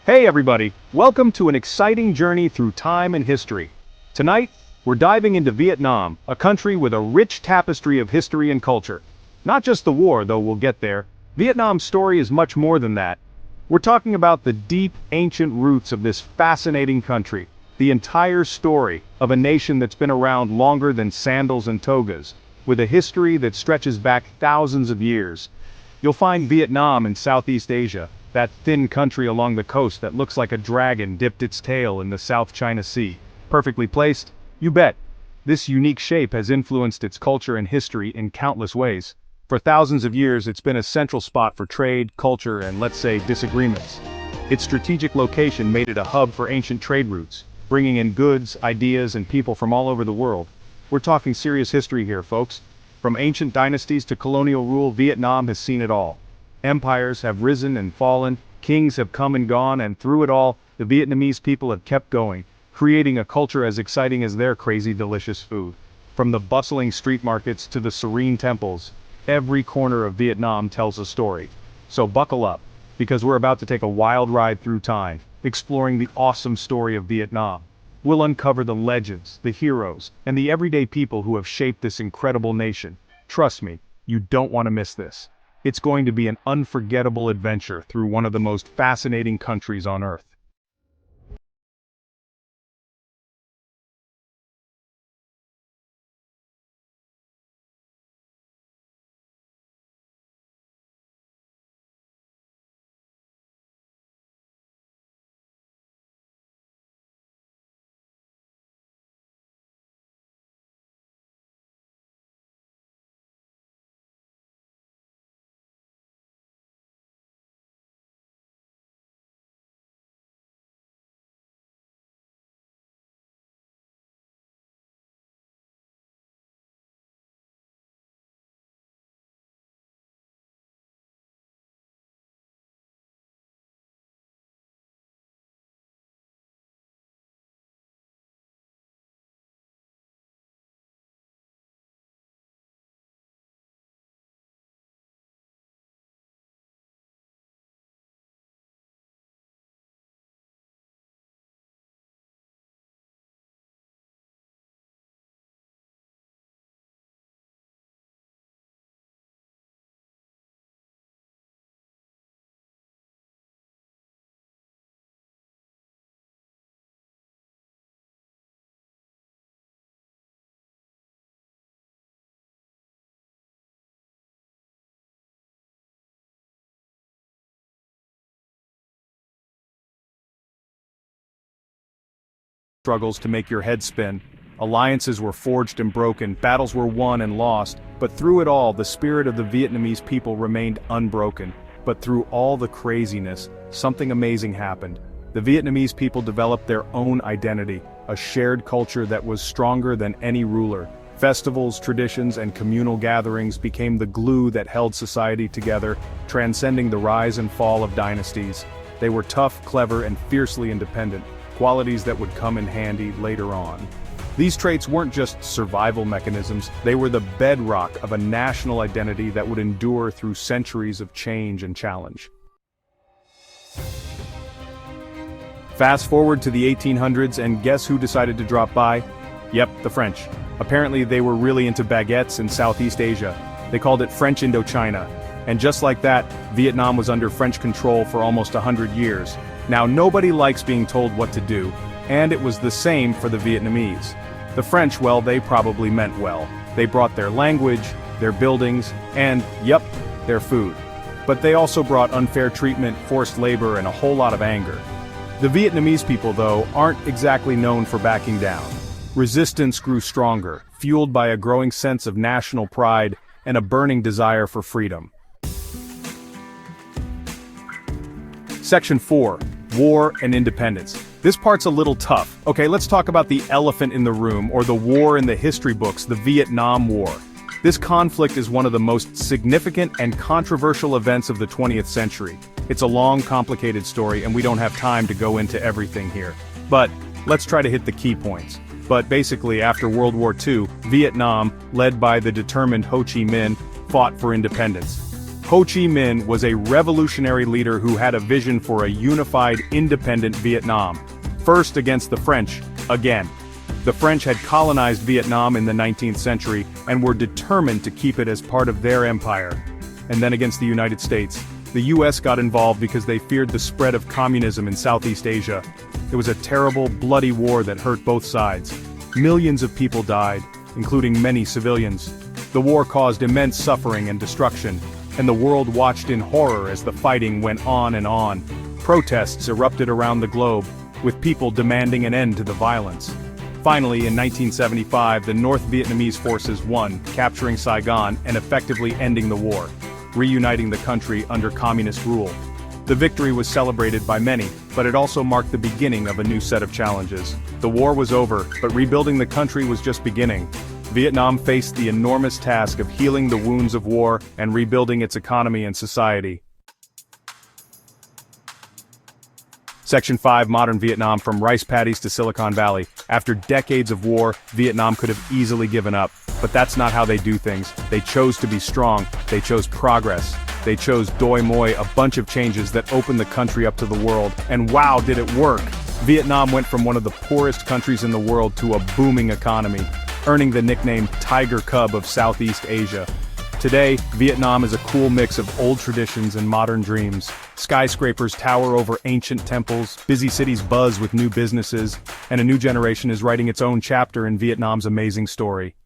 Hey everybody, welcome to an exciting journey through time and history. Tonight, we're diving into Vietnam, a country with a rich tapestry of history and culture. Not just the war, though we'll get there. Vietnam's story is much more than that. We're talking about the deep, ancient roots of this fascinating country, the entire story of a nation that's been around longer than sandals and togas, with a history that stretches back thousands of years. You'll find Vietnam in Southeast Asia, that thin country along the coast that looks like a dragon dipped its tail in the South China Sea. Perfectly placed? You bet. This unique shape has influenced its culture and history in countless ways. For thousands of years, it's been a central spot for trade, culture, and let's say disagreements. Its strategic location made it a hub for ancient trade routes, bringing in goods, ideas, and people from all over the world. We're talking serious history here, folks. From ancient dynasties to colonial rule, Vietnam has seen it all. Empires have risen and fallen, kings have come and gone, and through it all, the Vietnamese people have kept going, creating a culture as exciting as their crazy delicious food. From the bustling street markets to the serene temples, every corner of Vietnam tells a story. So buckle up, because we're about to take a wild ride through time, exploring the awesome story of Vietnam. We'll uncover the legends, the heroes, and the everyday people who have shaped this incredible nation. Trust me, you don't want to miss this. It's going to be an unforgettable adventure through one of the most fascinating countries on Earth. Struggles to make your head spin. Alliances were forged and broken, battles were won and lost, but through it all, the spirit of the Vietnamese people remained unbroken. But through all the craziness, something amazing happened. The Vietnamese people developed their own identity, a shared culture that was stronger than any ruler. Festivals, traditions, and communal gatherings became the glue that held society together, transcending the rise and fall of dynasties. They were tough, clever, and fiercely independent, qualities that would come in handy later on. These traits weren't just survival mechanisms, they were the bedrock of a national identity that would endure through centuries of change and challenge. Fast forward to the 1800s, and guess who decided to drop by? Yep, the French. Apparently they were really into baguettes in Southeast Asia. They called it French Indochina. And just like that, Vietnam was under French control for almost 100 years. Now nobody likes being told what to do, and it was the same for the Vietnamese. The French, well, they probably meant well. They brought their language, their buildings, and, yep, their food. But they also brought unfair treatment, forced labor, and a whole lot of anger. The Vietnamese people, though, aren't exactly known for backing down. Resistance grew stronger, fueled by a growing sense of national pride and a burning desire for freedom. Section 4. War and Independence. This part's a little tough. Okay, let's talk about the elephant in the room, or the war in the history books, the Vietnam War. This conflict is one of the most significant and controversial events of the 20th century. It's a long, complicated story, and we don't have time to go into everything here. But let's try to hit the key points. But basically, after World War II, Vietnam, led by the determined Ho Chi Minh, fought for independence. Ho Chi Minh was a revolutionary leader who had a vision for a unified, independent Vietnam. First against the French, again. The French had colonized Vietnam in the 19th century and were determined to keep it as part of their empire. And then against the United States. The US got involved because they feared the spread of communism in Southeast Asia. It was a terrible, bloody war that hurt both sides. Millions of people died, including many civilians. The war caused immense suffering and destruction, and the world watched in horror as the fighting went on and on. Protests erupted around the globe, with people demanding an end to the violence. Finally, in 1975, the North Vietnamese forces won, capturing Saigon and effectively ending the war, reuniting the country under communist rule. The victory was celebrated by many, but it also marked the beginning of a new set of challenges. The war was over, but rebuilding the country was just beginning. Vietnam faced the enormous task of healing the wounds of war and rebuilding its economy and society. Section 5: Modern Vietnam, from rice paddies to Silicon Valley. After decades of war, Vietnam could have easily given up. But that's not how they do things. They chose to be strong. They chose progress. They chose Doi Moi, a bunch of changes that opened the country up to the world. And wow, did it work! Vietnam went from one of the poorest countries in the world to a booming economy, earning the nickname Tiger Cub of Southeast Asia. Today, Vietnam is a cool mix of old traditions and modern dreams. Skyscrapers tower over ancient temples, busy cities buzz with new businesses, and a new generation is writing its own chapter in Vietnam's amazing story.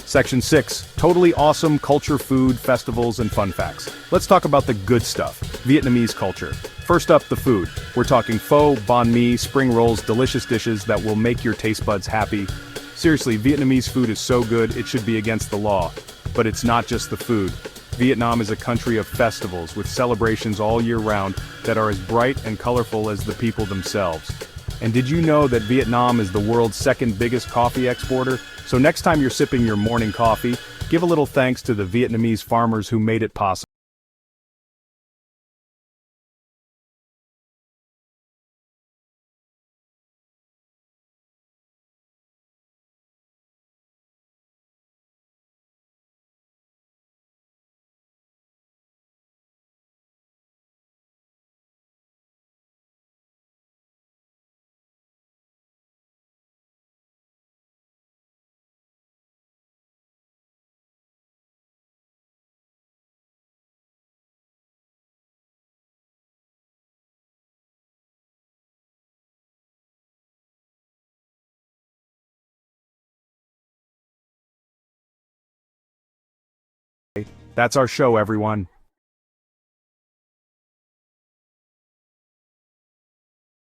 Section 6: Totally awesome culture, food, festivals, and fun facts. Let's talk about the good stuff, Vietnamese culture. First up, the food. We're talking pho, banh mi, spring rolls, delicious dishes that will make your taste buds happy. Seriously, Vietnamese food is so good it should be against the law. But it's not just the food. Vietnam is a country of festivals with celebrations all year round that are as bright and colorful as the people themselves. And did you know that Vietnam is the world's second biggest coffee exporter? So next time you're sipping your morning coffee, give a little thanks to the Vietnamese farmers who made it possible. That's our show, everyone.